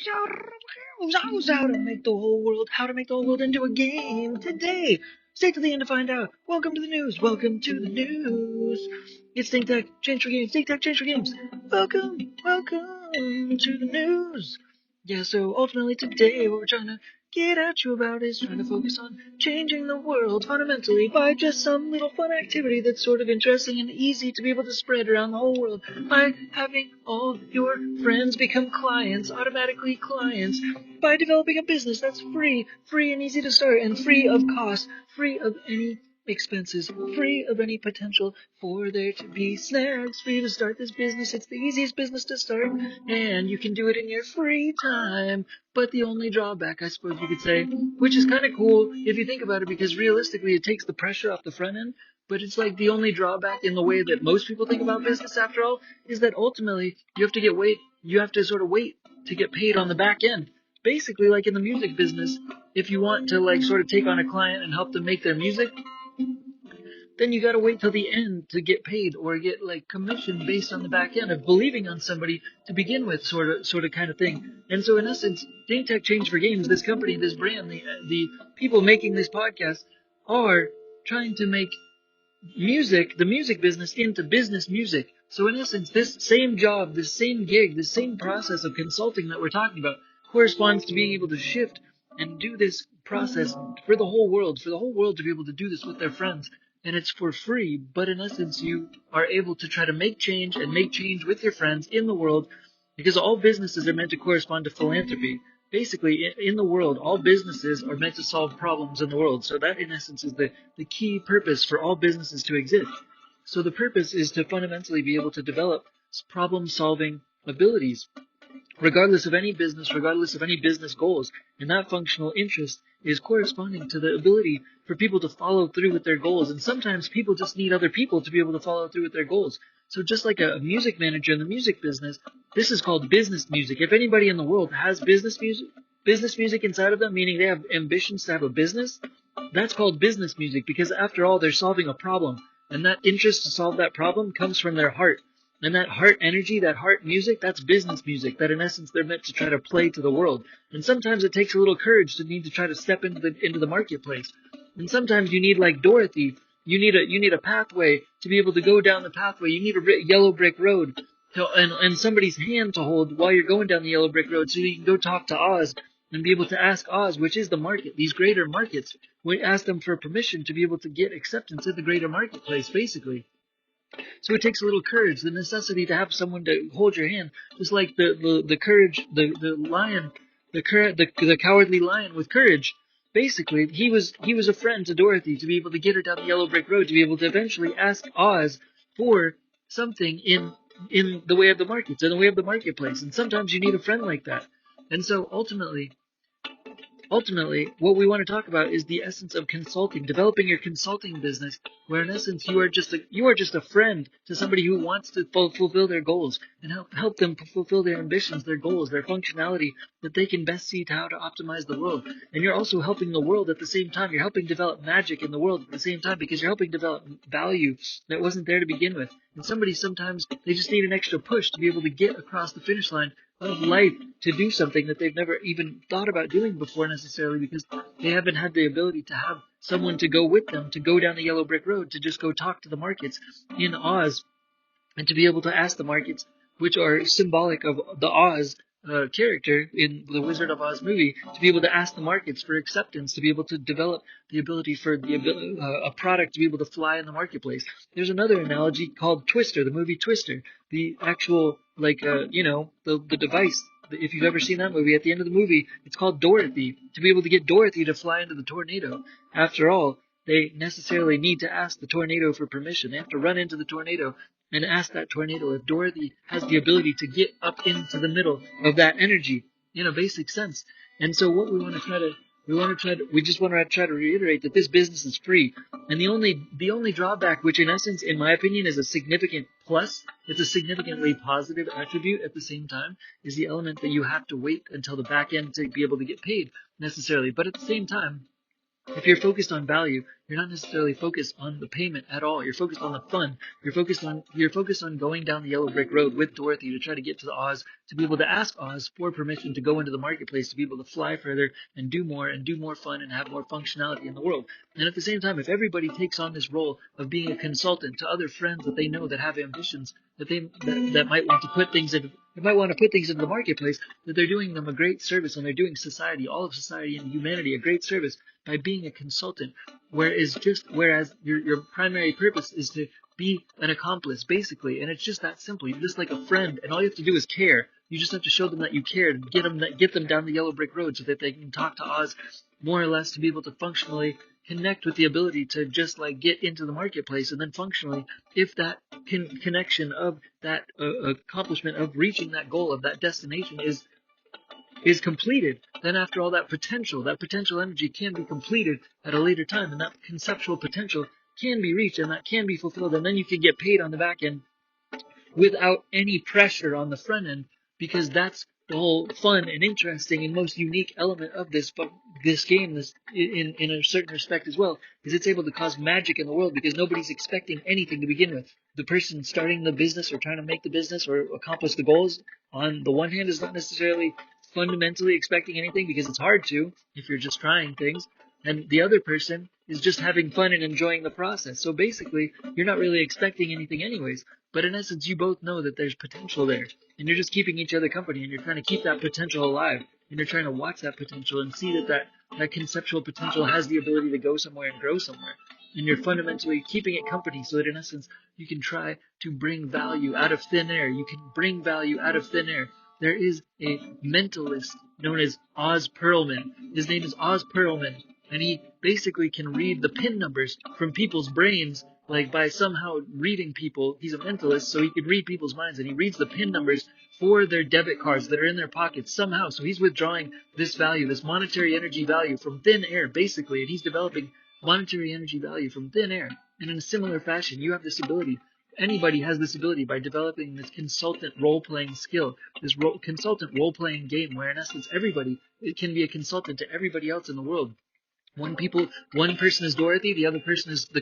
How to make the whole world into a game today. Stay to the end to find out. Welcome to the news. Welcome to the news. It's Think Tech, change for games. Think Tech, change for games. Welcome to the news. Yeah, so ultimately today what we're trying to get at you about is trying to focus on changing the world fundamentally by just some little fun activity that's sort of interesting and easy to be able to spread around the whole world by having all your friends become clients, automatically clients, by developing a business that's free and easy to start, and free of cost, free of any expenses, free of any potential for there to be snags, for you to start this business. It's the easiest business to start, and you can do it in your free time. But the only drawback, I suppose you could say, which is kind of cool if you think about it, because realistically it takes the pressure off the front end, but it's like the only drawback in the way that most people think about business after all, is that ultimately you have to sort of wait to get paid on the back end. Basically, like in the music business, if you want to like sort of take on a client and help them make their music, then you gotta wait till the end to get paid or get like commission based on the back end of believing on somebody to begin with, sort of kind of thing. And so in essence, Think Tech Change for Games, this company, this brand, the people making this podcast are trying to make music, the music business, into business music. So in essence, this same job, this same gig, this same process of consulting that we're talking about corresponds to being able to shift and do this process for the whole world to be able to do this with their friends. And it's for free, but in essence, you are able to try to make change and make change with your friends in the world, because all businesses are meant to correspond to philanthropy. Basically, in the world, all businesses are meant to solve problems in the world. So that, in essence, is the key purpose for all businesses to exist. So the purpose is to fundamentally be able to develop problem-solving abilities, regardless of any business goals. And that functional interest is corresponding to the ability for people to follow through with their goals. And sometimes people just need other people to be able to follow through with their goals. So just like a music manager in the music business, this is called business music. If anybody in the world has business music inside of them, meaning they have ambitions to have a business, that's called business music, because after all, they're solving a problem. And that interest to solve that problem comes from their heart. And that heart energy, that heart music, that's business music, that in essence they're meant to try to play to the world. And sometimes it takes a little courage to need to try to step into the marketplace. And sometimes you need, like Dorothy, you need a pathway to be able to go down the pathway. You need a yellow brick road and somebody's hand to hold while you're going down the yellow brick road, so you can go talk to Oz and be able to ask Oz, which is the market, these greater markets. We ask them for permission to be able to get acceptance in the greater marketplace, basically. So it takes a little courage, the necessity to have someone to hold your hand, just like the courage, the lion, the cowardly lion with courage. Basically, he was a friend to Dorothy to be able to get her down the yellow brick road, to be able to eventually ask Oz for something in the way of the markets, in the way of the marketplace. And sometimes you need a friend like that. And so ultimately, what we want to talk about is the essence of consulting, developing your consulting business, where in essence you are just a friend to somebody who wants to fulfill their goals and help them fulfill their ambitions, their goals, their functionality, that they can best see to how to optimize the world. And you're also helping the world at the same time. You're helping develop magic in the world at the same time, because you're helping develop value that wasn't there to begin with. And sometimes they just need an extra push to be able to get across the finish line of life, to do something that they've never even thought about doing before necessarily, because they haven't had the ability to have someone to go with them, to go down the yellow brick road, to just go talk to the markets in Oz, and to be able to ask the markets, which are symbolic of the Oz character in the Wizard of Oz movie, to be able to ask the markets for acceptance, to be able to develop the ability for a product to be able to fly in the marketplace. There's another analogy called Twister, the movie Twister, the actual the device. If you've ever seen that movie, at the end of the movie, it's called Dorothy. To be able to get Dorothy to fly into the tornado, after all, they necessarily need to ask the tornado for permission. They have to run into the tornado and ask that tornado if Dorothy has the ability to get up into the middle of that energy in a basic sense. And so what we just want to try to reiterate that this business is free. And the only drawback, which in essence, in my opinion, is a significant plus, it's a significantly positive attribute at the same time, is the element that you have to wait until the back end to be able to get paid necessarily. But at the same time, If you're focused on value, you're not necessarily focused on the payment at all. You're focused on the fun. You're focused on going down the yellow brick road with Dorothy to try to get to the Oz, to be able to ask Oz for permission to go into the marketplace, to be able to fly further and do more fun and have more functionality in the world. And at the same time, if everybody takes on this role of being a consultant to other friends that they know that have ambitions, that might want to put things into the marketplace, that they're doing them a great service, and they're doing society, all of society and humanity, a great service by being a consultant. Whereas your primary purpose is to be an accomplice, basically, and it's just that simple. You're just like a friend, and all you have to do is care. You just have to show them that you care, and get them down the yellow brick road so that they can talk to Oz more or less, to be able to functionally connect with the ability to just like get into the marketplace. And then functionally, if that connection of that accomplishment of reaching that goal of that destination is completed, then after all, that potential energy can be completed at a later time, and that conceptual potential can be reached, and that can be fulfilled, and then you can get paid on the back end without any pressure on the front end, because that's the whole fun and interesting and most unique element of this game, in a certain respect as well, is it's able to cause magic in the world, because nobody's expecting anything to begin with. The person starting the business or trying to make the business or accomplish the goals, on the one hand, is not necessarily fundamentally expecting anything, because it's hard to if you're just trying things, and the other person is just having fun and enjoying the process. So basically, you're not really expecting anything anyways, but in essence, you both know that there's potential there, and you're just keeping each other company, and you're trying to keep that potential alive, and you're trying to watch that potential and see that conceptual potential has the ability to go somewhere and grow somewhere. And you're fundamentally keeping it company, so that in essence, you can try to bring value out of thin air. You can bring value out of thin air. There is a mentalist known as Oz Perlman. His name is Oz Perlman, and he basically can read the pin numbers from people's brains, like by somehow reading people. He's a mentalist, so he can read people's minds, and he reads the pin numbers for their debit cards that are in their pockets somehow. So he's withdrawing this value, this monetary energy value, from thin air, basically, and he's developing monetary energy value from thin air. And in a similar fashion, you have this ability. Anybody has this ability by developing this consultant role-playing skill, this consultant role-playing game, where in essence everybody can be a consultant to everybody else in the world. One person is Dorothy, the other person is the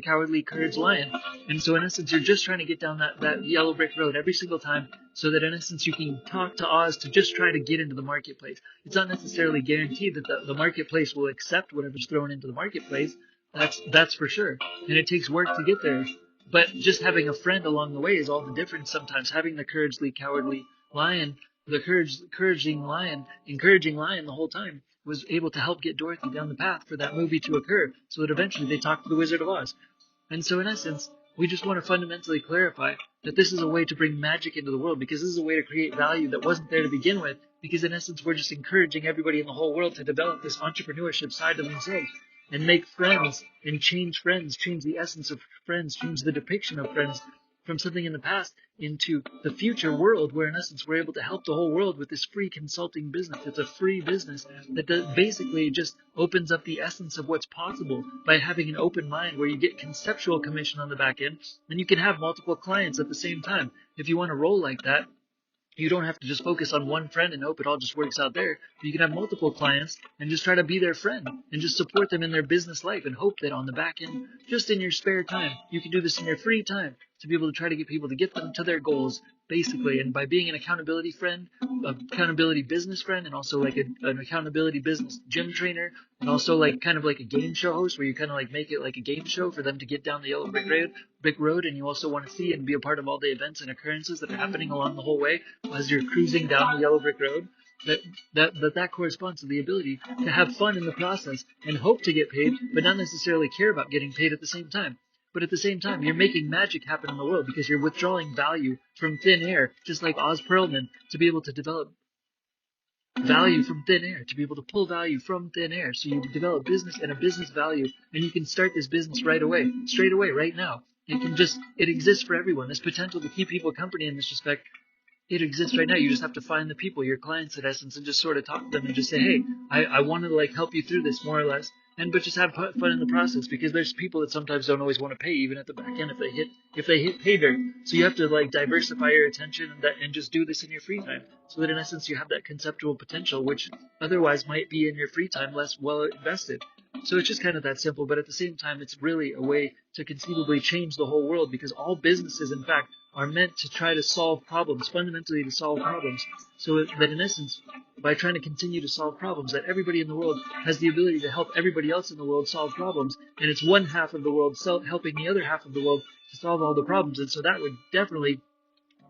cowardly courage lion. And so in essence, you're just trying to get down that yellow brick road every single time, so that in essence you can talk to Oz to just try to get into the marketplace. It's not necessarily guaranteed that the marketplace will accept whatever's thrown into the marketplace. That's for sure. And it takes work to get there. But just having a friend along the way is all the difference sometimes. Having the cowardly lion, encouraging lion the whole time, was able to help get Dorothy down the path for that movie to occur, so that eventually they talk to the Wizard of Oz. And so in essence, we just want to fundamentally clarify that this is a way to bring magic into the world, because this is a way to create value that wasn't there to begin with, because in essence we're just encouraging everybody in the whole world to develop this entrepreneurship side of themselves and make friends and change the essence of friends, change the depiction of friends from something in the past into the future world, where in essence we're able to help the whole world with this free consulting business. It's a free business that basically just opens up the essence of what's possible by having an open mind, where you get conceptual commission on the back end, and you can have multiple clients at the same time. If you want to roll like that, you don't have to just focus on one friend and hope it all just works out there. You can have multiple clients and just try to be their friend and just support them in their business life, and hope that on the back end, just in your spare time, you can do this in your free time, to be able to try to get people to get them to their goals, basically. And by being an accountability friend, accountability business friend, and also like an accountability business gym trainer, and also like kind of like a game show host, where you kind of like make it like a game show for them to get down the yellow brick road, and you also want to see and be a part of all the events and occurrences that are happening along the whole way as you're cruising down the yellow brick road. That corresponds to the ability to have fun in the process and hope to get paid, but not necessarily care about getting paid at the same time. But at the same time, you're making magic happen in the world, because you're withdrawing value from thin air, just like Oz Perlman, to be able to develop value from thin air, to be able to pull value from thin air. So you develop business and a business value, and you can start this business right away, straight away, right now. It exists for everyone. This potential to keep people company in this respect, it exists right now. You just have to find the people, your clients in essence, and just sort of talk to them and just say, hey, I want to like help you through this more or less, but just have fun in the process, because there's people that sometimes don't always want to pay, even at the back end, if they hit pay dirt. So you have to like diversify your attention and just do this in your free time, so that in essence you have that conceptual potential, which otherwise might be in your free time less well invested. So it's just kind of that simple, but at the same time, it's really a way to conceivably change the whole world because all businesses, in fact, are meant to try to solve problems, fundamentally to solve problems. So that in essence, by trying to continue to solve problems, that everybody in the world has the ability to help everybody else in the world solve problems, and it's one half of the world helping the other half of the world to solve all the problems. And so that would definitely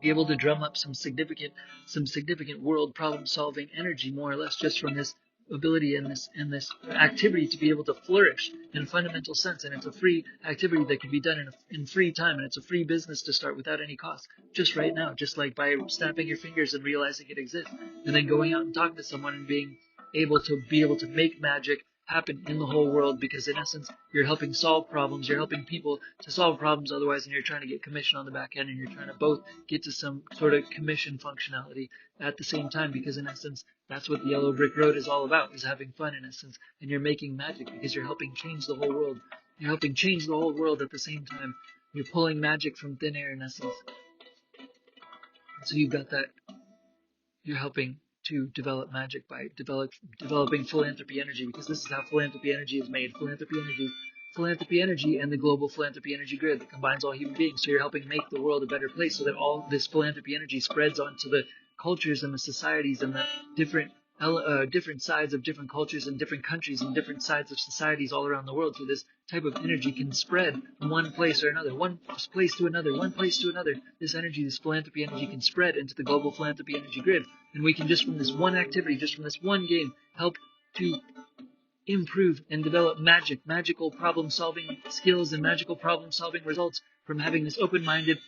be able to drum up some significant world problem solving energy, more or less, just from this ability and this activity to be able to flourish in a fundamental sense. And it's a free activity that can be done in free time, and it's a free business to start without any cost, just right now, just like by snapping your fingers and realizing it exists, and then going out and talking to someone and being able to make magic happen in the whole world, because in essence you're helping solve problems, you're helping people to solve problems otherwise, and you're trying to get commission on the back end, and you're trying to both get to some sort of commission functionality at the same time, because in essence that's what the yellow brick road is all about, is having fun in essence, and you're making magic because you're helping change the whole world. You're helping change the whole world at the same time. You're pulling magic from thin air in essence. So you've got that. You're helping to develop magic by developing philanthropy energy, because this is how philanthropy energy is made. Philanthropy energy and the global philanthropy energy grid that combines all human beings. So you're helping make the world a better place, so that all this philanthropy energy spreads onto the cultures and the societies and the different sides of different cultures and different countries and different sides of societies all around the world. So this type of energy can spread from one place or another, one place to another, one place to another. This energy, this philanthropy energy, can spread into the global philanthropy energy grid. And we can, just from this one activity, just from this one game, help to improve and develop magical problem solving skills and magical problem solving results from having this open-minded,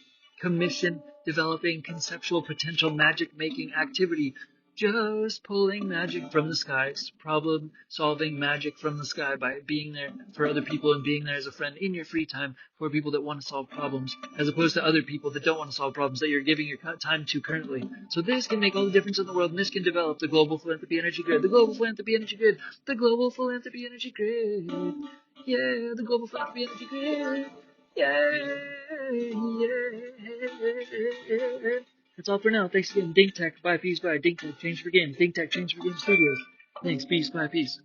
commission developing, conceptual, potential magic making activity. Just pulling magic from the skies, problem solving magic from the sky by being there for other people and being there as a friend in your free time for people that want to solve problems, as opposed to other people that don't want to solve problems that you're giving your time to currently. So this can make all the difference in the world, and this can develop the global philanthropy energy grid, the global philanthropy energy grid, the global philanthropy energy grid. Yeah, the global philanthropy energy grid. Yeah, yeah. That's all for now. Thanks again. Dink Tech, bye, peace, bye. Dink Tech, change for games. Dink Tech, change for game studios. Thanks, peace, bye, peace.